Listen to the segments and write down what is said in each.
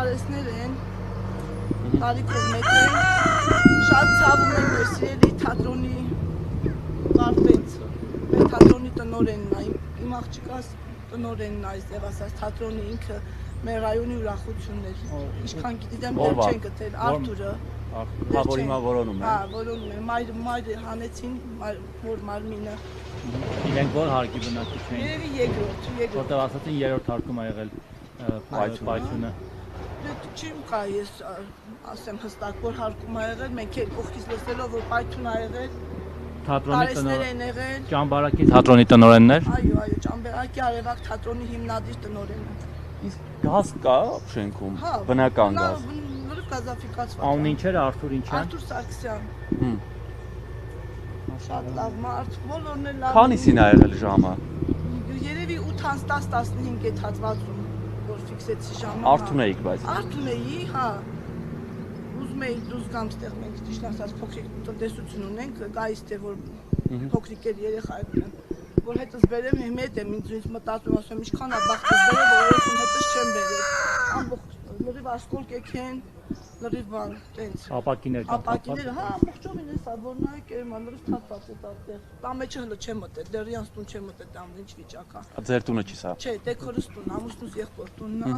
տարեսներ են, տարիքով մեկ են, շատ ցավում եմ մեր սիրելի թատրոնի վարպետ, մեր թատրոնի տնօրենն է, իմ աղջիկաս տնօրենն է, այստեղ ասած թատրոնի ինքը մեր ռայոնի ուրախությունն էր, ինչքան գիտեմ դեռ չեն գտել, Արթուրը։ Հա, որ հիմա որոնում է։ Հա, որոնում է, մայրը հանեցին, որ մարմինը։ Իրենք որ հարկի բնակիչ էին։ Երևի երկրորդ։ Որտեղ ասացին երրորդ հարկում ա եղել պայթյունը։ Չեմ կարա ես ասեմ հստակ, որ հարկում ա եղել, մենք էլ կողքից լսելով, որ պայթյուն ա եղել, տարեսներ են եղել։ Ճամբարակի թատրոնի տնօրեններ։ Այո, Ճամբարակի Արևակ թատրոնի հիմնադիր տնօրենը։ Իսկ գազ կա շենքում, բնական գազ։ Լրիվ գազաֆիկացված։ Անուն ինչ էր, Արթուր ինչ է։ Արթուր Սարգսյան։ Շատ լավ մարդ, բոլորն էլ լավ։ Քանիսին ա եղել ժամը։ Երևի 8:10-15 է հատվածում, որ ֆիքսեցի ժամը։ Արթուն էիք բայց։ Արթուն էի, հա։ Ուզում էի դուրս գամ ստեղ, մենք ճիշտ ասած փոքրիկ տնտեսություն ունենք, գայիս թե որ փոքրիկ էլ երեխայք ունեն, որ հետս բերեմ, հիմա հետ եմ ինձ մտածում, ասում ինչքան է բախտս բերել, որ երեխուն հետս չեմ բերել։ Ամբողջ լրիվ ասկոլ կեքեն, լրիվ բան, տենց։ Ապակիներ կան։ Ապակիները, հա, ամբողջովին էսա, որ նայեք երևան, լրիվ թափված է տատեղ։ Տան մեջը հլը չեմ մտել, դեռ իրանց տուն չեմ մտել, տան ինչ վիճակ է։ Ձեր տունը չի սա։ Չէ, դեկորս տուն, ամուսնուս եղբոր տունն է։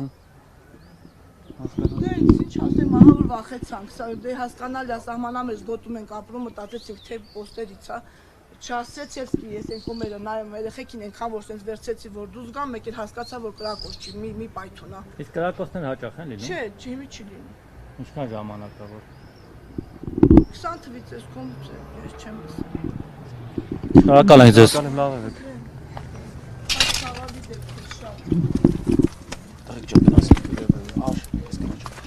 Դե ինչ ասեմ, ահա որ վախեցանք, սա դե հասկանալի է, սահմանամերձ գոտում ենք ապրում, մտածեցինք թե պոստերից է։ Չասեցի ես ենքումերը նայում երեխեքին ենքան որ սենց վերցեցի որ դուզ գամ մեկ էլ հասկացա որ կրակոս չի մի պայթուն է։ Իսկ կրակոցներ հաճախ են լինում։ Չէ, հիմի չի լինում։ Ինչքան ժամանակ է որ։ 20 թվից ես կոմ ես չեմ լսել։ Շնորհակալ ենք ձեզ։ Լավ եք։ Ցավալի դեպք շատ։ Տղեկ ջան գնացեք։ Աշ, ես կնոջ։